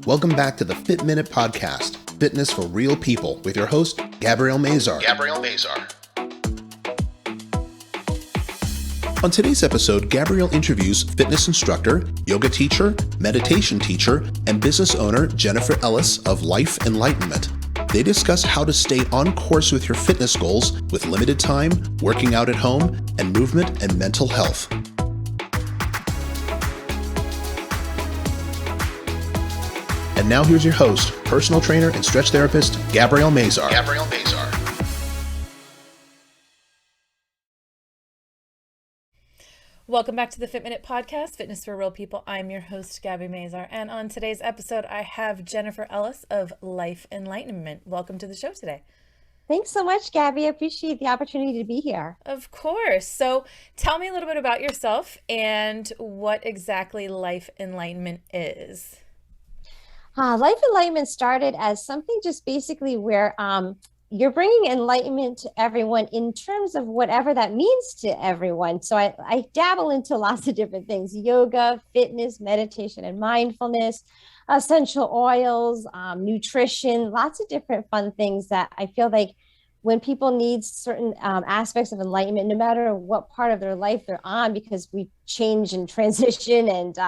Welcome back to the Fit Minute Podcast, Fitness for Real People, with your host, Gabrielle Mazar. On today's episode, Gabrielle interviews fitness instructor, yoga teacher, meditation teacher, and business owner Jennifer Ellis of Life Enlightenment. They discuss how to stay on course with your fitness goals with limited time, working out at home, and movement and mental health. And now here's your host, personal trainer and stretch therapist, Gabrielle Mazar. Welcome back to the Fit Minute Podcast, Fitness for Real People. I'm your host, Gabby Mazar. And on today's episode, I have Jennifer Ellis of Life Enlightenment. Welcome to the show today. Thanks so much, Gabby. I appreciate the opportunity to be here. Of course. So tell me a little bit about yourself and what exactly Life Enlightenment is. Life Enlightenment started as something just basically where you're bringing enlightenment to everyone in terms of whatever that means to everyone. So I dabble into lots of different things: yoga, fitness, meditation, and mindfulness, essential oils, nutrition, lots of different fun things that I feel like when people need certain aspects of enlightenment, no matter what part of their life they're on, because we change and transition and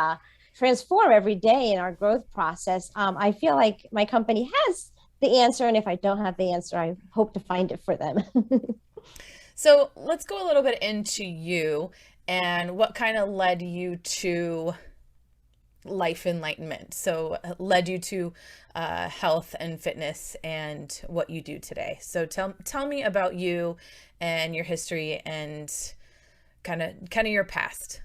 transform every day in our growth process. I feel like my company has the answer. And if I don't have the answer, I hope to find it for them. So let's go a little bit into you and what kind of led you to Life Enlightenment. So led you to health and fitness and what you do today. So tell me about you and your history and kind of your past.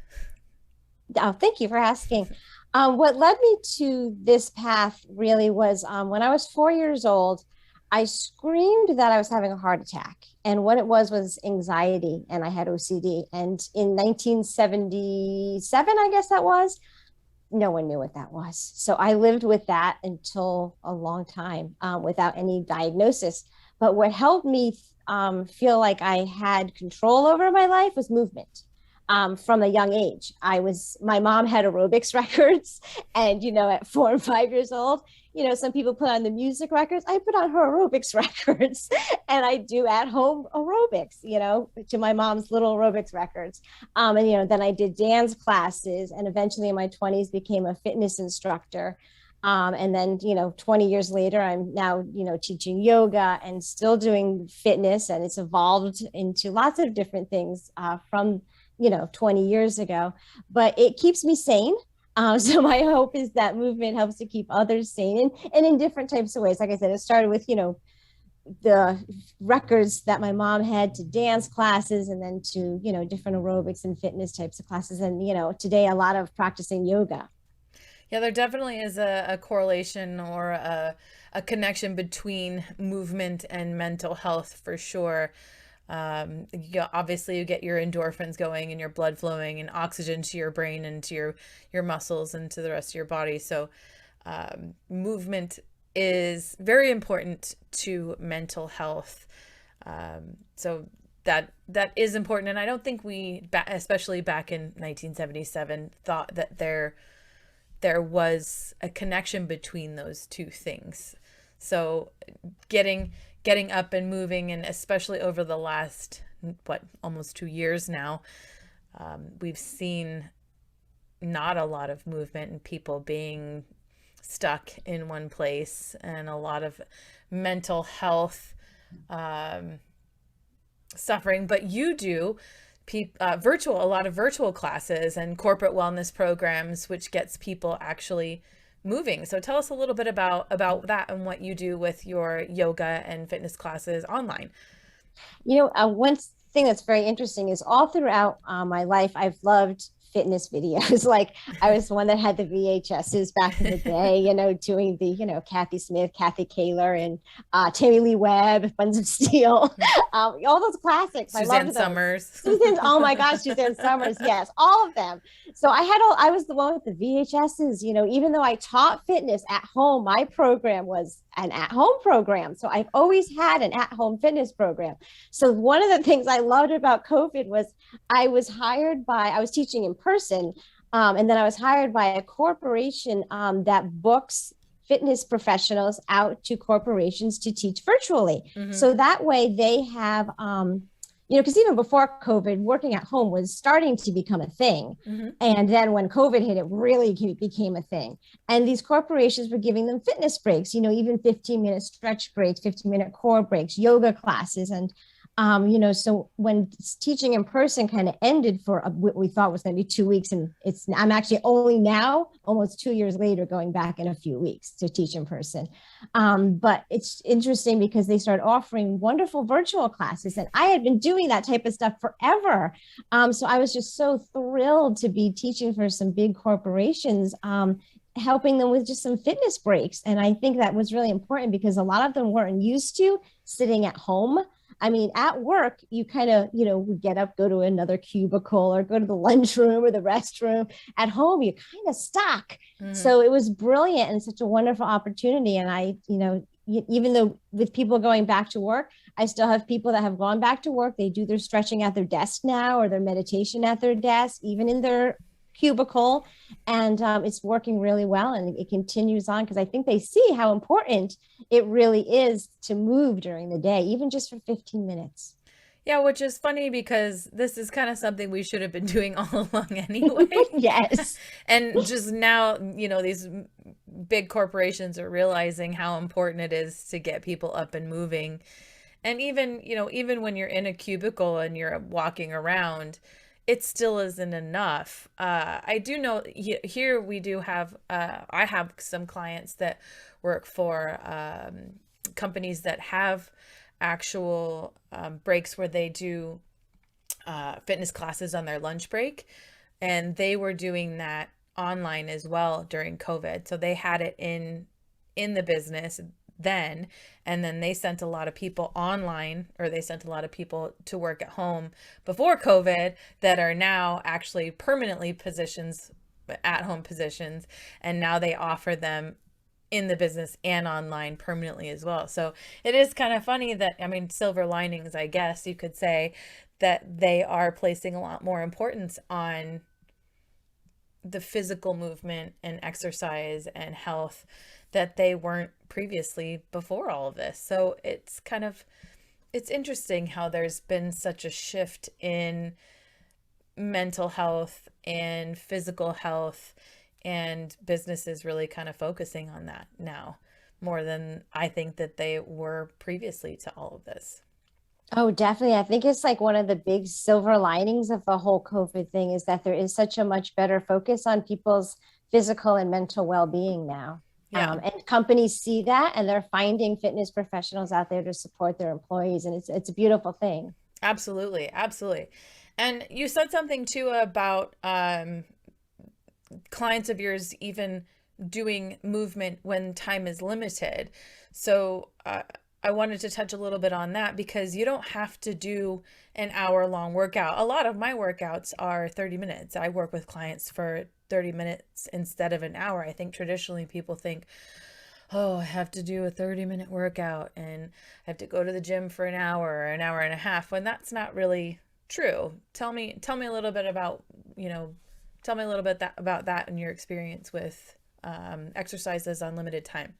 Oh, thank you for asking. What led me to this path really was when I was 4 years old, I screamed that I was having a heart attack. And what it was anxiety, and I had OCD. And in 1977, I guess that was, no one knew what that was. So I lived with that until a long time without any diagnosis. But what helped me feel like I had control over my life was movement. From a young age. My mom had aerobics records, and, at 4 and 5 years old, some people put on the music records. I put on her aerobics records, and I do at home aerobics, to my mom's little aerobics records. And, then I did dance classes, and eventually in my 20s became a fitness instructor. And then, 20 years later, I'm now, teaching yoga and still doing fitness, and it's evolved into lots of different things from 20 years ago, but it keeps me sane. So my hope is that movement helps to keep others sane and in different types of ways. Like I said, it started with, the records that my mom had, to dance classes, and then to, different aerobics and fitness types of classes. And, today a lot of practicing yoga. Yeah, there definitely is a correlation or a connection between movement and mental health for sure. Obviously you get your endorphins going and your blood flowing and oxygen to your brain and to your muscles and to the rest of your body. So movement is very important to mental health. So that is important. And I don't think we, especially back in 1977, thought that there was a connection between those two things. So getting up and moving, and especially over the last, almost 2 years now, we've seen not a lot of movement and people being stuck in one place, and a lot of mental health suffering. But you do a lot of virtual classes and corporate wellness programs, which gets people actually moving. So tell us a little bit about that and what you do with your yoga and fitness classes online. One thing that's very interesting is all throughout my life, I've loved fitness videos. Like I was the one that had the VHSs back in the day, doing the, Kathy Smith, Kathy Kaler, and Tammy Lee Webb, Buns of Steel, all those classics. Suzanne I loved Summers. Oh my gosh, Suzanne Summers. Yes, all of them. So I was the one with the VHSs, even though I taught fitness at home, my program was an at-home program. So I've always had an at-home fitness program. So one of the things I loved about COVID was I was teaching in person, and then I was hired by a corporation that books fitness professionals out to corporations to teach virtually. Mm-hmm. So that way they have, because even before COVID, working at home was starting to become a thing. Mm-hmm. And then when COVID hit, it really became a thing. And these corporations were giving them fitness breaks, even 15-minute stretch breaks, 15-minute core breaks, yoga classes. And so when teaching in person kind of ended for what we thought was going to be 2 weeks, and I'm actually only now, almost 2 years later, going back in a few weeks to teach in person. But it's interesting because they started offering wonderful virtual classes, and I had been doing that type of stuff forever. So I was just so thrilled to be teaching for some big corporations, helping them with just some fitness breaks. And I think that was really important because a lot of them weren't used to sitting at home. I mean, at work, you kind of, would get up, go to another cubicle or go to the lunchroom or the restroom. At home, you're kind of stuck. Mm-hmm. So it was brilliant and such a wonderful opportunity. And I, even though with people going back to work, I still have people that have gone back to work. They do their stretching at their desk now or their meditation at their desk, even in their cubicle. And it's working really well, and it continues on because I think they see how important it really is to move during the day, even just for 15 minutes. Yeah, which is funny because this is kind of something we should have been doing all along anyway. Yes. And just now, these big corporations are realizing how important it is to get people up and moving. And even when you're in a cubicle and you're walking around, it still isn't enough. I do know here we do have, I have some clients that work for companies that have actual breaks where they do fitness classes on their lunch break. And they were doing that online as well during COVID. So they had it in the business then, and then they sent a lot of people online, or they sent a lot of people to work at home before COVID that are now actually permanently positions, at home positions, and now they offer them in the business and online permanently as well. So it is kind of funny that, silver linings, I guess you could say, that they are placing a lot more importance on the physical movement and exercise and health that they weren't previously before all of this. So it's interesting how there's been such a shift in mental health and physical health, and businesses really kind of focusing on that now more than I think that they were previously to all of this. Oh, definitely. I think it's like one of the big silver linings of the whole COVID thing is that there is such a much better focus on people's physical and mental well-being now. Yeah. And companies see that, and they're finding fitness professionals out there to support their employees. And it's a beautiful thing. Absolutely. Absolutely. And you said something too about clients of yours even doing movement when time is limited. So I wanted to touch a little bit on that because you don't have to do an hour-long workout. A lot of my workouts are 30 minutes. I work with clients for 30 minutes instead of an hour. I think traditionally people think, oh, I have to do a 30-minute workout and I have to go to the gym for an hour or an hour and a half, when that's not really true. Tell me a little bit about, about that and your experience with exercises on limited time.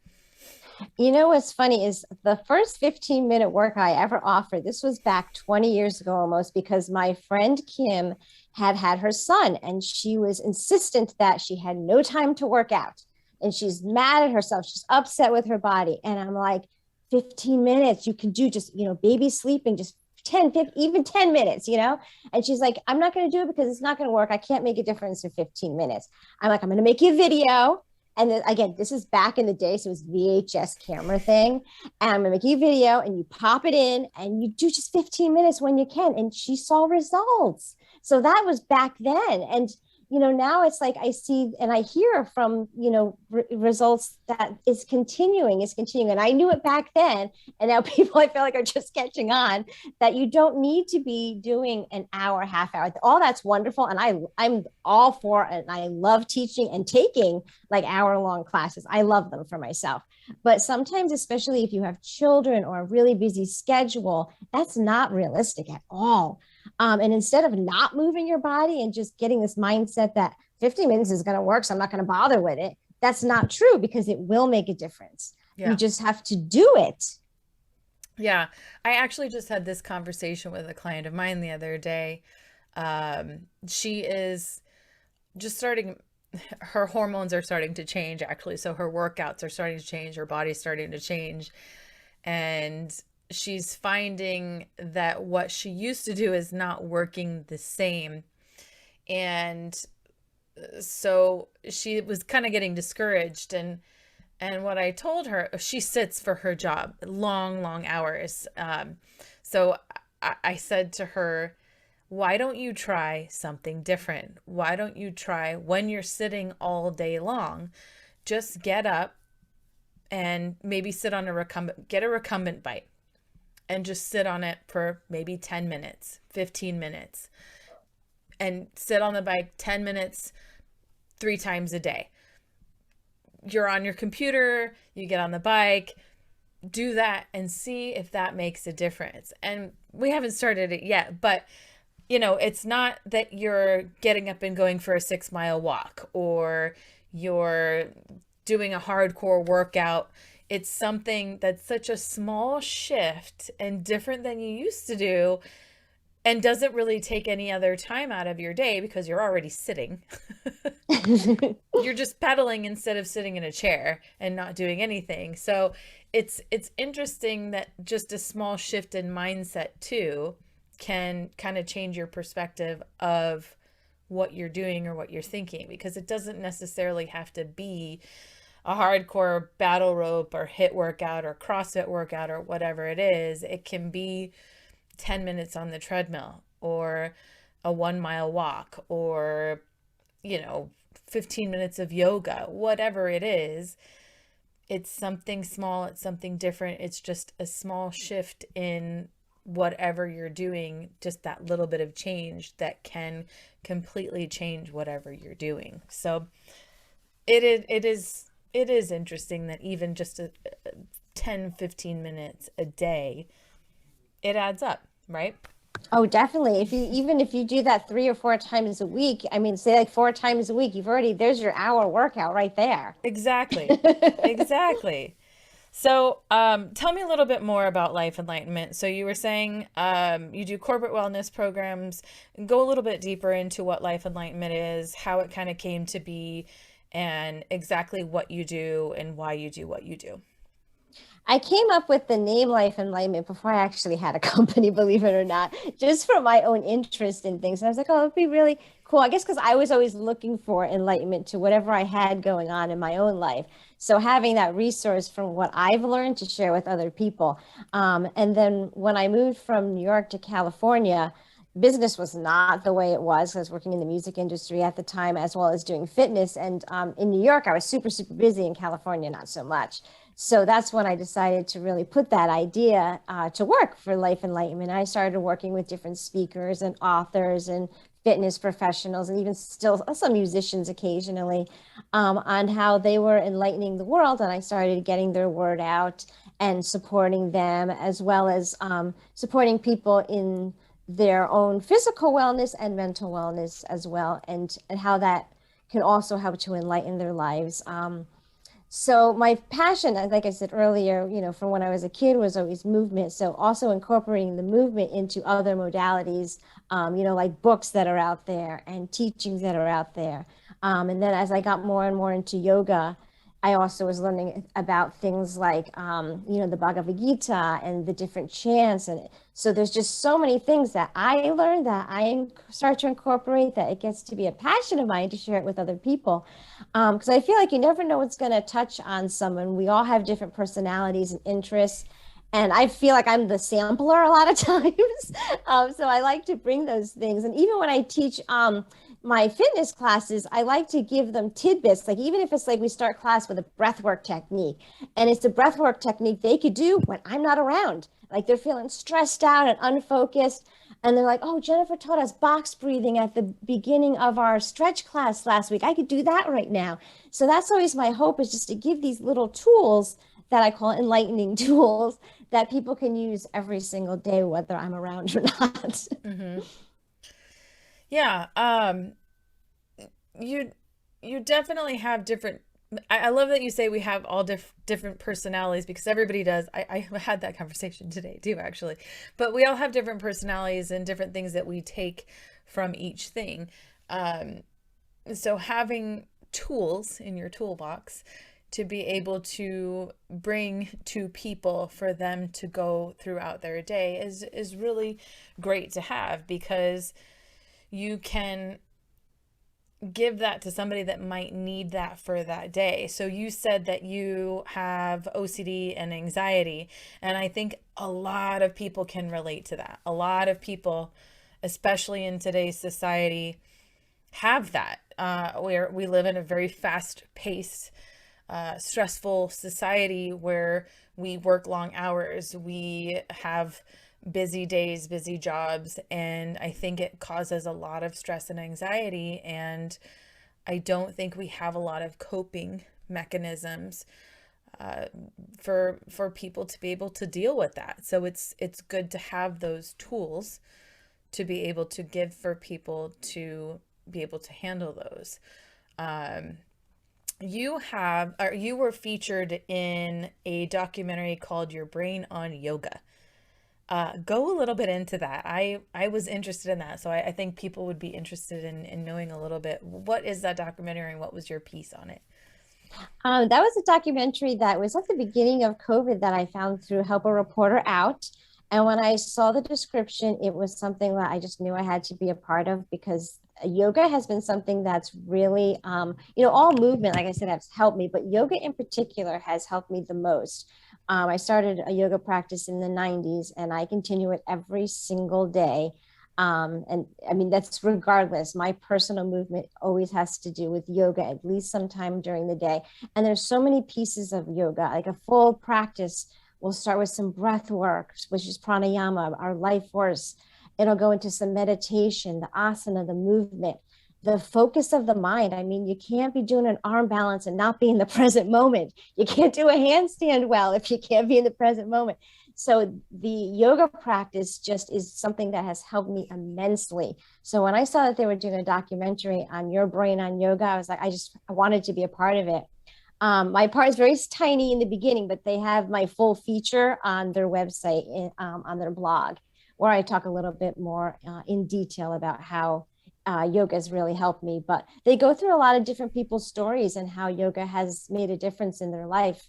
What's funny is the first 15-minute workout I ever offered, this was back 20 years ago almost, because my friend Kim had her son and she was insistent that she had no time to work out. And she's mad at herself. She's upset with her body. And I'm like, 15 minutes, you can do just, baby sleeping, just 10, 15, even 10 minutes, And she's like, I'm not going to do it because it's not going to work. I can't make a difference in 15 minutes. I'm like, I'm going to make you a video. And then again, this is back in the day, so it was VHS camera thing. And I'm gonna make you a video and you pop it in and you do just 15 minutes when you can. And she saw results. So that was back then. And now it's like I see and I hear from, results that is continuing. And I knew it back then. And now people, I feel like, are just catching on that you don't need to be doing an hour, half hour. All that's wonderful. And I'm all for it. And I love teaching and taking like hour-long classes. I love them for myself. But sometimes, especially if you have children or a really busy schedule, that's not realistic at all. And instead of not moving your body and just getting this mindset that 15 minutes is going to work, so I'm not going to bother with it, that's not true, because it will make a difference. You Yeah. just have to do it. Yeah. I actually just had this conversation with a client of mine the other day. She is just starting, her hormones are starting to change actually. So her workouts are starting to change, her body's starting to change. And she's finding that what she used to do is not working the same. And so she was kind of getting discouraged, and what I told her, she sits for her job long hours. So I said to her, why don't you try something different? Why don't you try, when you're sitting all day long, just get up and maybe sit on get a recumbent bike and just sit on it for maybe 10 minutes, 15 minutes, and sit on the bike 10 minutes 3 times a day. You're on your computer, you get on the bike, do that and see if that makes a difference. And we haven't started it yet, but it's not that you're getting up and going for a 6-mile walk or you're doing a hardcore workout. It's something that's such a small shift and different than you used to do, and doesn't really take any other time out of your day because you're already sitting. You're just pedaling instead of sitting in a chair and not doing anything. So it's interesting that just a small shift in mindset too can kind of change your perspective of what you're doing or what you're thinking, because it doesn't necessarily have to be a hardcore battle rope or HIIT workout or CrossFit workout or whatever it is. It can be 10 minutes on the treadmill or a 1-mile walk or 15 minutes of yoga, whatever it is. It's something small, it's something different. It's just a small shift in whatever you're doing, just that little bit of change that can completely change whatever you're doing. So it is interesting that even just a 10-15 minutes a day, it adds up, right? Oh, definitely. Even if you do that 3 or 4 times a week, I mean, say like 4 times a week, there's your hour workout right there. Exactly. Exactly. So, tell me a little bit more about Life Enlightenment. So you were saying, you do corporate wellness programs. Go a little bit deeper into what Life Enlightenment is, how it kind of came to be, and exactly what you do and why you do what you do. I came up with the name Life Enlightenment before I actually had a company, believe it or not, just for my own interest in things. And I was like, oh, it'd be really cool. I guess because I was always looking for enlightenment to whatever I had going on in my own life. So having that resource from what I've learned to share with other people. And then when I moved from New York to California, business was not the way it was. I was working in the music industry at the time, as well as doing fitness. And in New York, I was super busy. In California, not so much. So that's when I decided to really put that idea to work for Life Enlightenment. I started working with different speakers and authors and fitness professionals, and even still some musicians occasionally, on how they were enlightening the world. And I started getting their word out and supporting them, as well as supporting people in their own physical wellness and mental wellness as well, and how that can also help to enlighten their lives. So my passion, like I said earlier, from when I was a kid, was always movement. So also incorporating the movement into other modalities, like books that are out there and teachings that are out there. And then as I got more and more into yoga, I also was learning about things like, the Bhagavad Gita and the different chants. And so there's just so many things that I learned that I start to incorporate, that it gets to be a passion of mine to share it with other people. Because I feel like you never know what's going to touch on someone. We all have different personalities and interests. And I feel like I'm the sampler a lot of times. So I like to bring those things. And even when I teach my fitness classes, I like to give them tidbits. Like even if it's like we start class with a breathwork technique, and it's a breathwork technique they could do when I'm not around. Like they're feeling stressed out and unfocused. And they're like, oh, Jennifer taught us box breathing at the beginning of our stretch class last week. I could do that right now. So that's always my hope, is just to give these little tools that I call enlightening tools that people can use every single day, whether I'm around or not. Mm-hmm. Yeah. You definitely have different I love that you say we have all different personalities, because everybody does. I had that conversation today too, actually. But we all have different personalities and different things that we take from each thing. So having tools in your toolbox to be able to bring to people for them to go throughout their day is really great to have, because you can give that to somebody that might need that for that day. So you said that you have OCD and anxiety, and I think a lot of people can relate to that. A lot of people, especially in today's society, have that. Where we live in a very fast-paced, stressful society where we work long hours, we have busy days, busy jobs, and I think it causes a lot of stress and anxiety, and I don't think we have a lot of coping mechanisms for people to be able to deal with that. So it's good to have those tools to be able to give for people to be able to handle those. You were featured in a documentary called Your Brain on Yoga. Go a little bit into that. I was interested in that, so I think people would be interested in knowing a little bit. What is that documentary and what was your piece on it? That was a documentary that was at the beginning of COVID that I found through Help a Reporter Out. And when I saw the description, it was something that I just knew I had to be a part of, because yoga has been something that's really, all movement, like I said, has helped me, but yoga in particular has helped me the most. I started a yoga practice in the 90s, and I continue it every single day. And I mean, that's regardless. My personal movement always has to do with yoga at least sometime during the day. And there's so many pieces of yoga, like a full practice. We'll start with some breath work, which is pranayama, our life force. It'll go into some meditation, the asana, the movement, the focus of the mind. I mean, you can't be doing an arm balance and not be in the present moment. You can't do a handstand well if you can't be in the present moment. So the yoga practice just is something that has helped me immensely. So when I saw that they were doing a documentary on Your Brain on Yoga, I was like, I wanted to be a part of it. My part is very tiny in the beginning, but they have my full feature on their website, on their blog, where I talk a little bit more in detail about how yoga has really helped me. But they go through a lot of different people's stories and how yoga has made a difference in their life,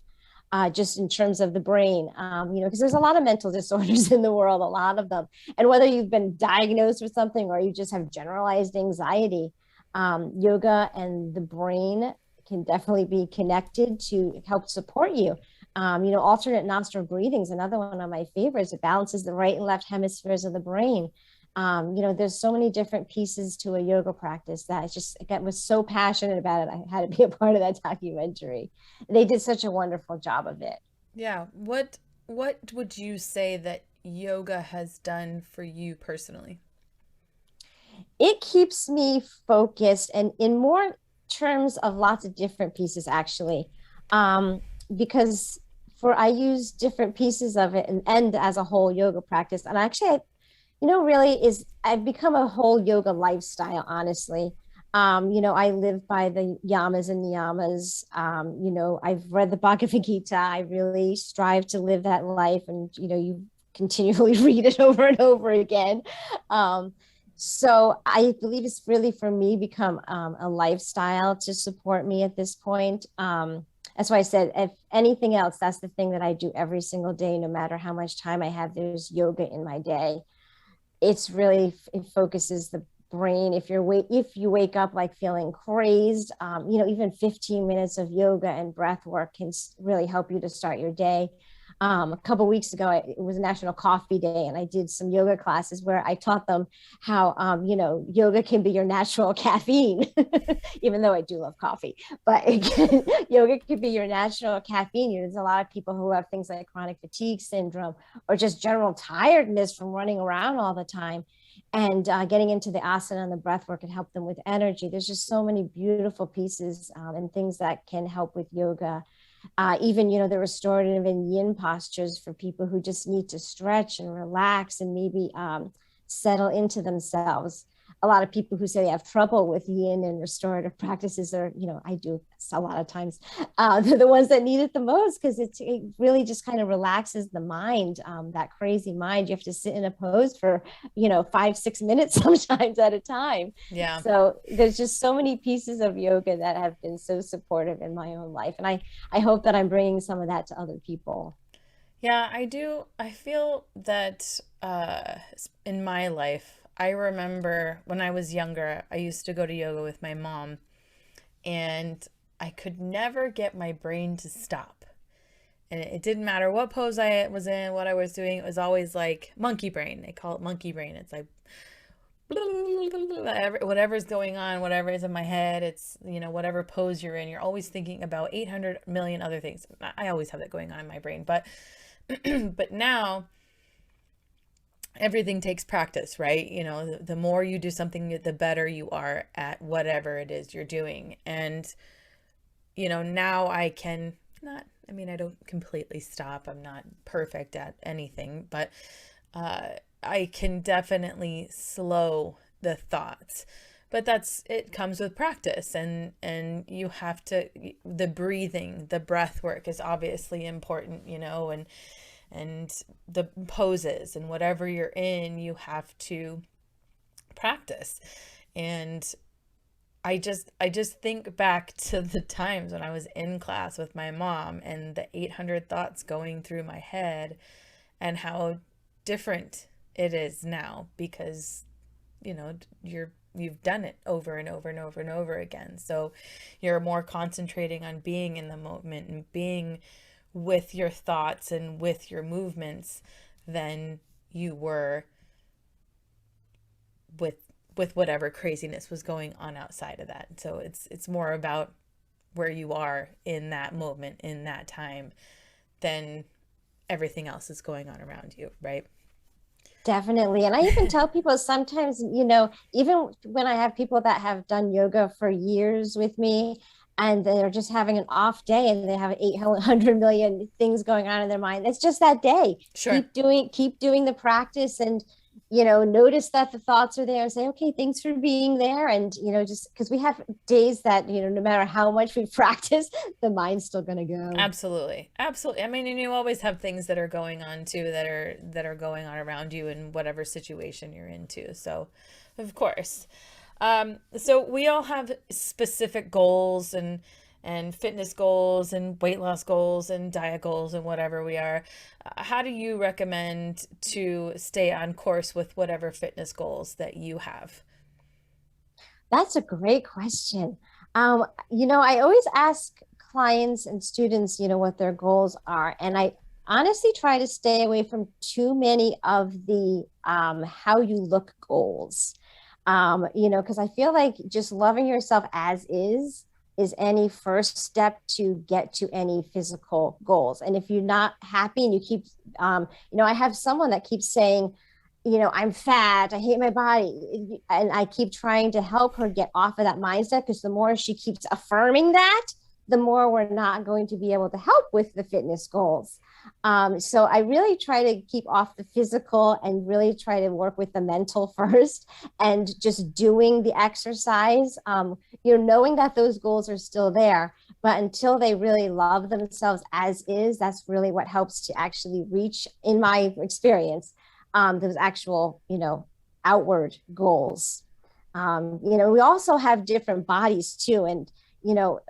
just in terms of the brain, because there's a lot of mental disorders in the world, a lot of them. And whether you've been diagnosed with something or you just have generalized anxiety, yoga and the brain can definitely be connected to help support you. Alternate nostril breathing is another one of my favorites. It balances the right and left hemispheres of the brain. There's so many different pieces to a yoga practice that I was so passionate about it. I had to be a part of that documentary. They did such a wonderful job of it. Yeah. What would you say that yoga has done for you personally? It keeps me focused, and in more terms of lots of different pieces, actually, because I use different pieces of it and as a whole yoga practice. And actually, really I've become a whole yoga lifestyle, honestly. I live by the yamas and niyamas. I've read the Bhagavad Gita. I really strive to live that life, and you continually read it over and over again. So I believe it's really, for me, become a lifestyle to support me at this point. That's why I said, if anything else, that's the thing that I do every single day, no matter how much time I have. There's yoga in my day. It focuses the brain. If you wake up like feeling crazed, even 15 minutes of yoga and breath work can really help you to start your day. A couple of weeks ago, it was National Coffee Day, and I did some yoga classes where I taught them how, yoga can be your natural caffeine, even though I do love coffee. But yoga can be your natural caffeine. There's a lot of people who have things like chronic fatigue syndrome or just general tiredness from running around all the time. And getting into the asana and the breath work can help them with energy. There's just so many beautiful pieces and things that can help with yoga. Even, the restorative and yin postures for people who just need to stretch and relax and maybe settle into themselves. a lot of people who say they have trouble with yin and restorative practices are, I do a lot of times, they're the ones that need it the most, because it really just kind of relaxes the mind, that crazy mind. You have to sit in a pose for, 5-6 minutes sometimes at a time. Yeah. So there's just so many pieces of yoga that have been so supportive in my own life. And I hope that I'm bringing some of that to other people. Yeah, I do. I feel that in my life, I remember when I was younger, I used to go to yoga with my mom, and I could never get my brain to stop. And it didn't matter what pose I was in, what I was doing, it was always like monkey brain. They call it monkey brain. It's like whatever's going on, whatever is in my head, it's, whatever pose you're in, you're always thinking about 800 million other things. I always have that going on in my brain, but but now everything takes practice, right? The more you do something, the better you are at whatever it is you're doing. And, now I can I don't completely stop. I'm not perfect at anything, but I can definitely slow the thoughts. But it comes with practice, and you have to, the breathing, the breath work is obviously important, and the poses and whatever you're in, you have to practice. And I just think back to the times when I was in class with my mom and the 800 thoughts going through my head, and how different it is now, because you've done it over and over and over and over again. So you're more concentrating on being in the moment and being with your thoughts and with your movements than you were with whatever craziness was going on outside of that. So it's more about where you are in that moment, in that time, than everything else is going on around you, right? Definitely. And I even tell people sometimes, even when I have people that have done yoga for years with me, and they're just having an off day and they have 800 million things going on in their mind, it's just that day. Sure. Keep doing the practice, and notice that the thoughts are there, and say, okay, thanks for being there. And just because we have days that no matter how much we practice, the mind's still going to go. Absolutely. I mean, and you always have things that are going on too, that are going on around you in whatever situation you're into. So of course, so we all have specific goals, and fitness goals and weight loss goals and diet goals and whatever we are. How do you recommend to stay on course with whatever fitness goals that you have? That's a great question. I always ask clients and students, what their goals are. And I honestly try to stay away from too many of the how you look goals. Because I feel like just loving yourself as is any first step to get to any physical goals. And if you're not happy and you keep, I have someone that keeps saying, I'm fat, I hate my body. And I keep trying to help her get off of that mindset, because the more she keeps affirming that, the more we're not going to be able to help with the fitness goals. So I really try to keep off the physical and really try to work with the mental first, and just doing the exercise, knowing that those goals are still there. But until they really love themselves as is, that's really what helps to actually reach, in my experience, those actual, outward goals. We also have different bodies too. And,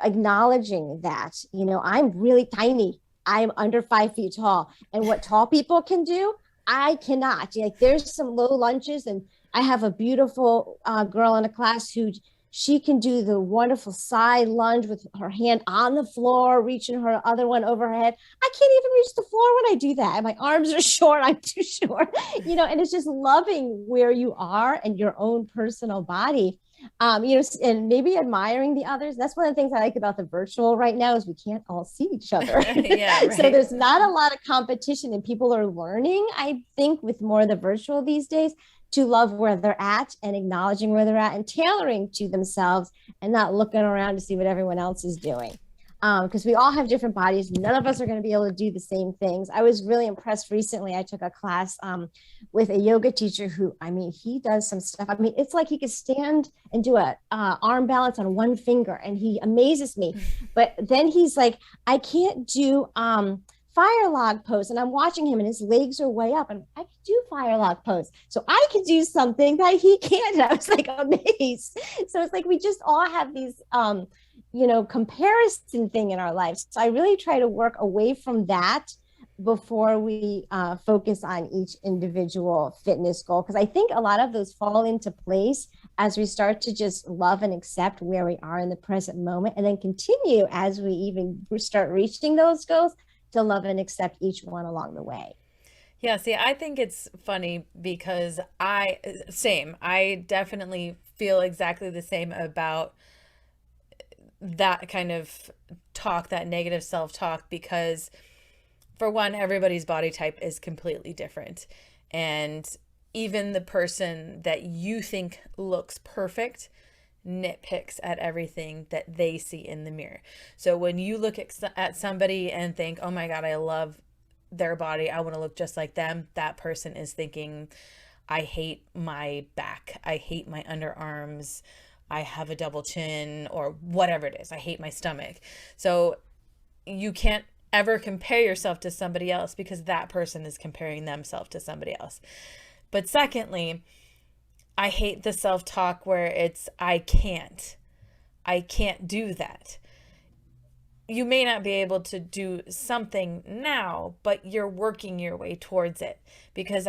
acknowledging that, I'm really tiny. I'm under 5 feet tall. And what tall people can do, I cannot. Like, there's some low lunges, and I have a beautiful girl in a class who she can do the wonderful side lunge with her hand on the floor, reaching her other one over her head. I can't even reach the floor when I do that. My arms are short. I'm too short, and it's just loving where you are and your own personal body. And maybe admiring the others. That's one of the things I like about the virtual right now, is we can't all see each other. Yeah, right. So there's not a lot of competition, and people are learning, I think, with more of the virtual these days, to love where they're at and acknowledging where they're at and tailoring to themselves, and not looking around to see what everyone else is doing. because we all have different bodies. None of us are going to be able to do the same things. I was really impressed recently. I took a class with a yoga teacher who, I mean, he does some stuff. I mean, it's like he could stand and do a arm balance on one finger, and he amazes me. But then he's like, I can't do fire log pose, and I'm watching him and his legs are way up, and I can do fire log pose, so I can do something that he can't. And I was like amazed. So it's like we just all have these comparison thing in our lives. So I really try to work away from that before we focus on each individual fitness goal, because I think a lot of those fall into place as we start to just love and accept where we are in the present moment, and then continue as we even start reaching those goals to love and accept each one along the way. Yeah, see, I think it's funny because I definitely feel exactly the same about that kind of talk, that negative self-talk, because for one, everybody's body type is completely different. And even the person that you think looks perfect nitpicks at everything that they see in the mirror. So when you look at somebody and think, oh my God, I love their body, I want to look just like them, that person is thinking, I hate my back, I hate my underarms, I have a double chin, or whatever it is, I hate my stomach. So you can't ever compare yourself to somebody else, because that person is comparing themselves to somebody else. But secondly, I hate the self-talk where it's, I can't do that. You may not be able to do something now, but you're working your way towards it. Because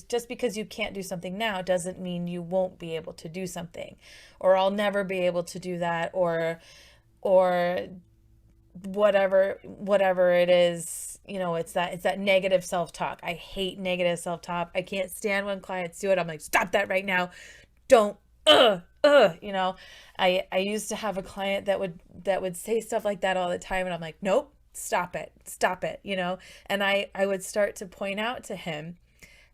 just because you can't do something now doesn't mean you won't be able to do something, or I'll never be able to do that, or whatever it is. It's that negative self-talk. I hate negative self-talk. I can't stand when clients do it. I'm like, stop that right now. Don't, I used to have a client that would say stuff like that all the time. And I'm like, nope, stop it, and I would start to point out to him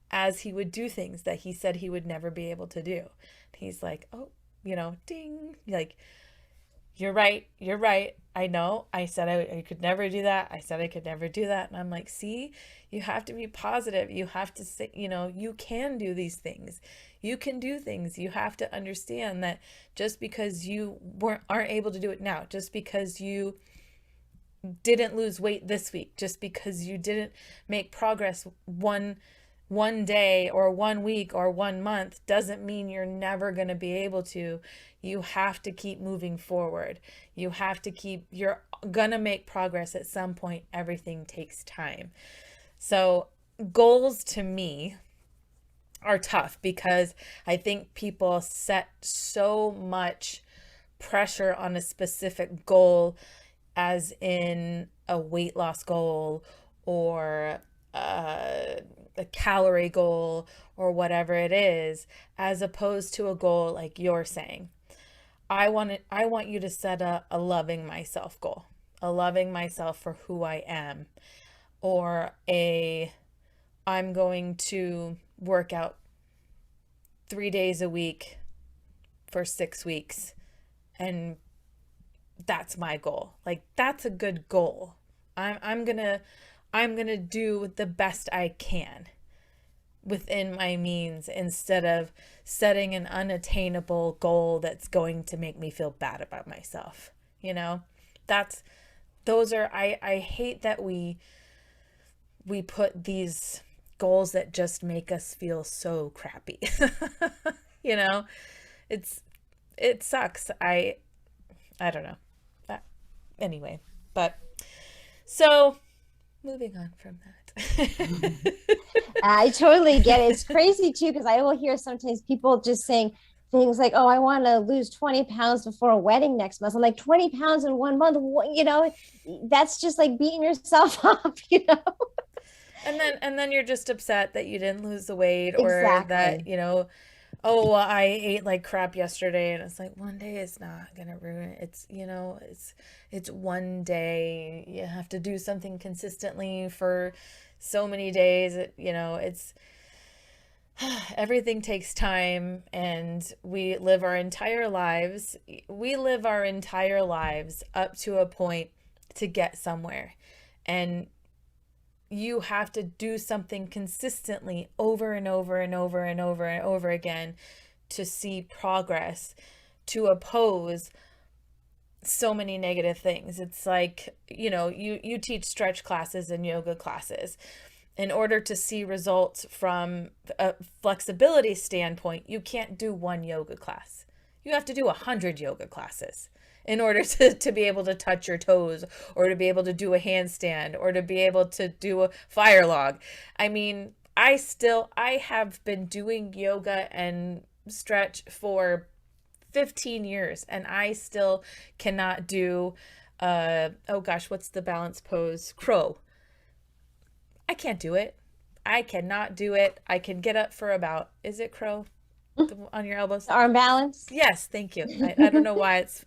as he would do things that he said he would never be able to do. He's like, oh, ding, like, you're right. I know. I said I could never do that. I said I could never do that. And I'm like, see, you have to be positive. You have to say, you can do these things. You can do things. You have to understand that just because you aren't able to do it now, just because you didn't lose weight this week, just because you didn't make progress one day or 1 week or 1 month, doesn't mean you're never going to be able to. You have to keep moving forward. You're going to make progress at some point. Everything takes time. So goals to me are tough, because I think people set so much pressure on a specific goal, as in a weight loss goal, or a calorie goal, or whatever it is, as opposed to a goal like you're saying. I want you to set a loving myself goal, a loving myself for who I am, or I'm going to work out 3 days a week for 6 weeks, and that's my goal. Like, that's a good goal. I'm gonna do the best I can within my means, instead of setting an unattainable goal that's going to make me feel bad about myself. I hate that we put these goals that just make us feel so crappy. It sucks. I don't know. Anyway, but so moving on from that. I totally get it. It's crazy too, because I will hear sometimes people just saying things like, oh, I want to lose 20 pounds before a wedding next month. I'm like, 20 pounds in 1 month, that's just like beating yourself up, And then you're just upset that you didn't lose the weight, or Exactly. that, oh, well, I ate like crap yesterday, and it's like, one day is not gonna ruin it. It's one day. You have to do something consistently for so many days. Everything takes time, and we live our entire lives up to a point to get somewhere. And you have to do something consistently over and over and over and over and over again to see progress, to oppose so many negative things. It's like, you teach stretch classes and yoga classes. In order to see results from a flexibility standpoint, you can't do one yoga class. You have to do 100 yoga classes in order to be able to touch your toes, or to be able to do a handstand, or to be able to do a fire log. I mean, I have been doing yoga and stretch for 15 years, and I still cannot do, what's the balance pose? Crow. I can't do it. I cannot do it. I can get up for about, is it crow? On your elbows? Arm balance? Yes, thank you. I don't know why it's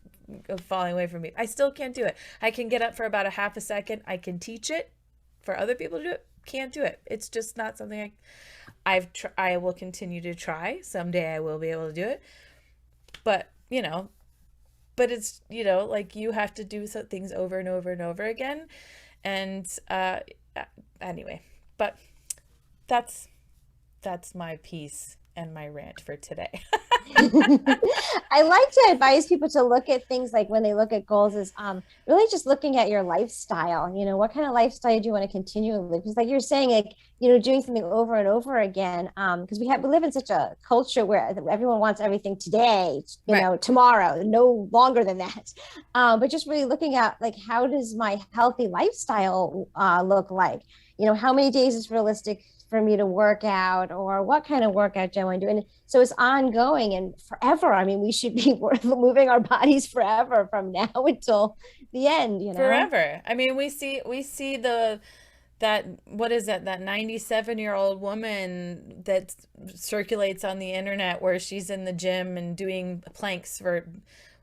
falling away from me. I still can't do it. I can get up for about a half a second. I can teach it for other people to do it. Can't do it. It's just not something I will continue to try. Someday I will be able to do it. But it's, like you have to do some things over and over and over again. And anyway, but that's my piece and my rant for today. I like to advise people to look at things like when they look at goals is really just looking at your lifestyle. What kind of lifestyle do you want to continue to live? Because like you're saying, like, doing something over and over again, because we live in such a culture where everyone wants everything today, Right. tomorrow, no longer than that. But just really looking at, like, how does my healthy lifestyle look like? How many days is realistic for me to work out, or what kind of workout do I want to do? And so it's ongoing and forever. I mean, we should be moving our bodies forever from now until the end, Forever. I mean, we see that 97-year-old woman that circulates on the internet where she's in the gym and doing planks for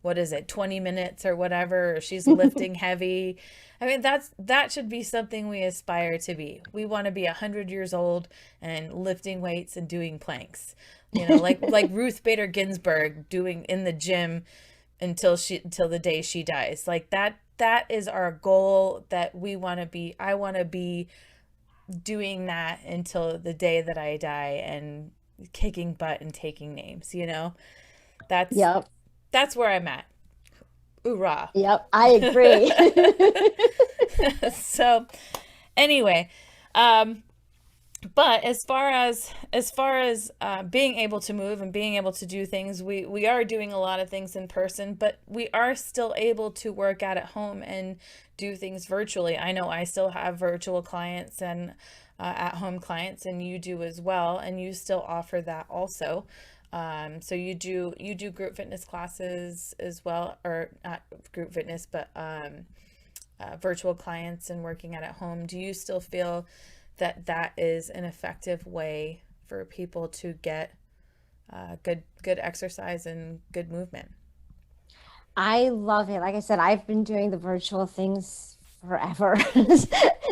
20 minutes or whatever, or she's lifting heavy. I mean, that should be something we aspire to be. We want to be 100 years old and lifting weights and doing planks, like Ruth Bader Ginsburg doing in the gym until the day she dies. Like that is our goal, that we want to be. I want to be doing that until the day that I die, and kicking butt and taking names, that's Yep. That's where I'm at. Hoorah. Yep, I agree. So anyway, but as far as being able to move and being able to do things, we are doing a lot of things in person, but we are still able to work out at home and do things virtually. I know I still have virtual clients and at-home clients, and you do as well, and you still offer that also. So you do group fitness classes as well, or not group fitness, but virtual clients and working out at home. Do you still feel that is an effective way for people to get good exercise and good movement? I love it. Like I said, I've been doing the virtual things forever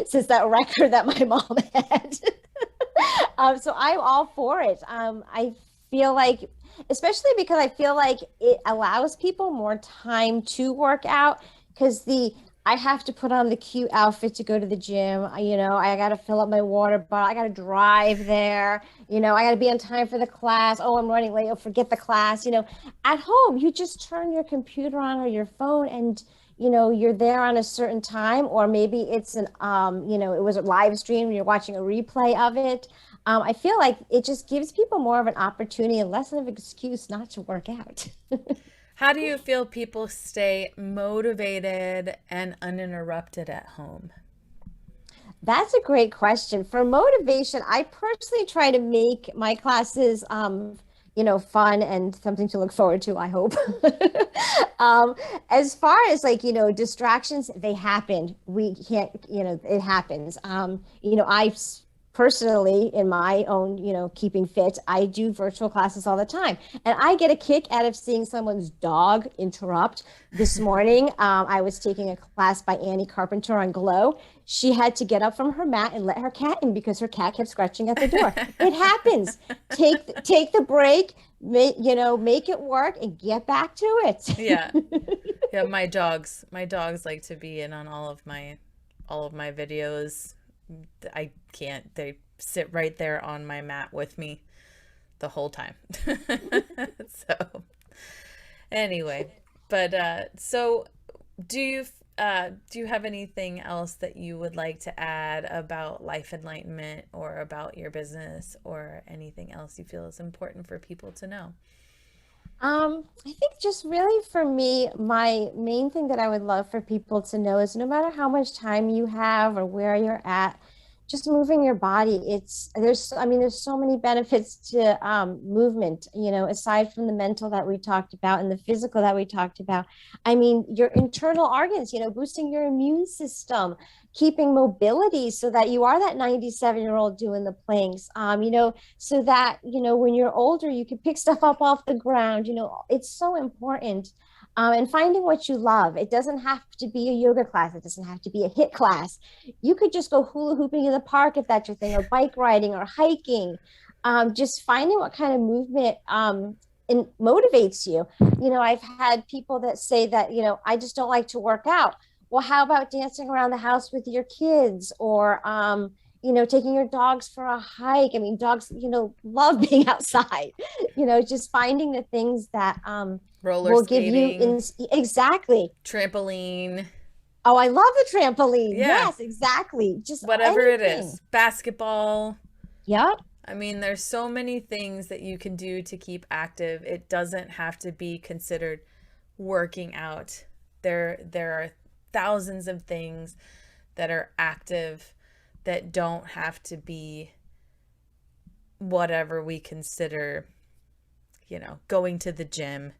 since that record that my mom had. So I'm all for it. I feel like, especially because I feel like it allows people more time to work out, because I have to put on the cute outfit to go to the gym. I got to fill up my water bottle. I got to drive there. I got to be on time for the class. Oh, I'm running late. Oh, forget the class. At home, you just turn your computer on or your phone and, you're there on a certain time, or maybe it's it was a live stream and you're watching a replay of it. I feel like it just gives people more of an opportunity and less of an excuse not to work out. How do you feel people stay motivated and uninterrupted at home? That's a great question. For motivation, I personally try to make my classes, fun and something to look forward to, I hope. As far as distractions, they happen. We can't, it happens. I personally, in my own, keeping fit, I do virtual classes all the time. And I get a kick out of seeing someone's dog interrupt. This morning, I was taking a class by Annie Carpenter on Glow. She had to get up from her mat and let her cat in because her cat kept scratching at the door. It happens. Take the break, make it work and get back to it. Yeah. Yeah, my dogs like to be in on all of my videos. I can't. They sit right there on my mat with me the whole time. So anyway, but so do you do you have anything else that you would like to add about life enlightenment or about your business or anything else you feel is important for people to know? I think just really for me, my main thing that I would love for people to know is no matter how much time you have or where you're at, just moving your body. There's so many benefits to movement, aside from the mental that we talked about and the physical that we talked about. I mean, your internal organs, boosting your immune system, keeping mobility so that you are that 97-year-old doing the planks, so that, when you're older, you can pick stuff up off the ground. It's so important. And finding what you love. It doesn't have to be a yoga class. It doesn't have to be a HIIT class. You could just go hula hooping in the park if that's your thing, or bike riding or hiking. Just finding what kind of movement motivates you. I've had people that say that, I just don't like to work out. Well, how about dancing around the house with your kids, or taking your dogs for a hike? I mean, dogs, love being outside. Just finding the things that Roller will give skating, you exactly. trampoline. Oh, I love the trampoline. Yeah. Yes, exactly. Just Whatever it anything. is, basketball. Yep. I mean, there's so many things that you can do to keep active. It doesn't have to be considered working out. There are thousands of things that are active that don't have to be whatever we consider, going to the gym,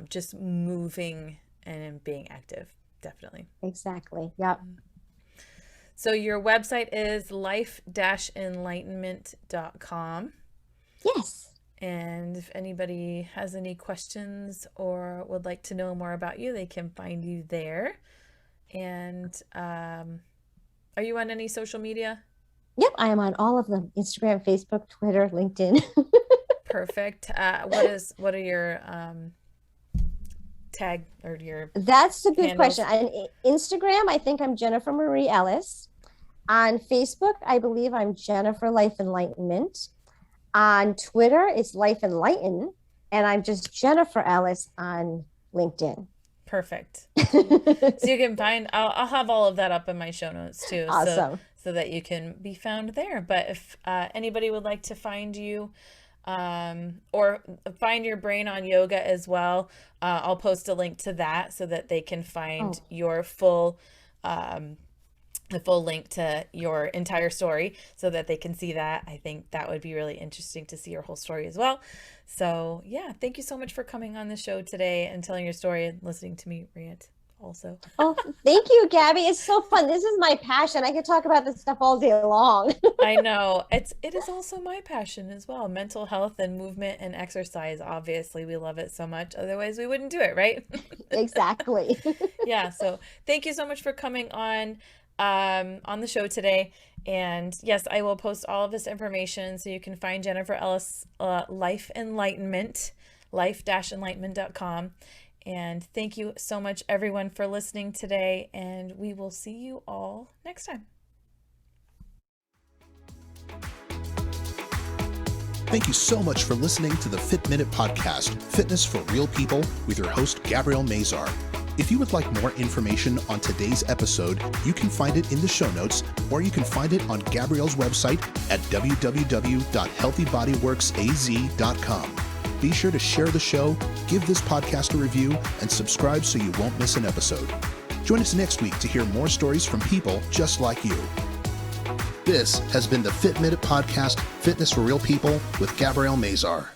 just moving and being active. Definitely. Exactly. Yep. So your website is life-enlightenment.com. Yes. And if anybody has any questions or would like to know more about you, they can find you there. And are you on any social media? Yep. I am on all of them: Instagram, Facebook, Twitter, LinkedIn. Perfect. What are your tag or your That's a good handles? question. On Instagram, I think I'm Jennifer Marie Ellis. On Facebook, I believe I'm Jennifer Life Enlightenment. On Twitter, it's Life Enlighten, and I'm just Jennifer Ellis on LinkedIn. Perfect. So you can find, I'll have all of that up in my show notes too. Awesome. So that you can be found there. But if anybody would like to find you or find your brain on yoga as well, I'll post a link to that so that they can find your full, the full link to your entire story so that they can see that. I think that would be really interesting to see your whole story as well. So yeah, thank you so much for coming on the show today and telling your story and listening to me rant also. Oh, thank you, Gabby. It's so fun. This is my passion. I could talk about this stuff all day long. I know. It is also my passion as well. Mental health and movement and exercise. Obviously, we love it so much. Otherwise, we wouldn't do it, right? Exactly. Yeah. So thank you so much for coming on the show today. And yes, I will post all of this information so you can find Jennifer Ellis, Life Enlightenment, life-enlightenment.com. And thank you so much, everyone, for listening today. And we will see you all next time. Thank you so much for listening to the Fit Minute Podcast, Fitness for Real People, with your host, Gabrielle Mazar. If you would like more information on today's episode, you can find it in the show notes, or you can find it on Gabrielle's website at www.healthybodyworksaz.com. Be sure to share the show, give this podcast a review, and subscribe so you won't miss an episode. Join us next week to hear more stories from people just like you. This has been the Fit Minute Podcast, Fitness for Real People with Gabrielle Mazar.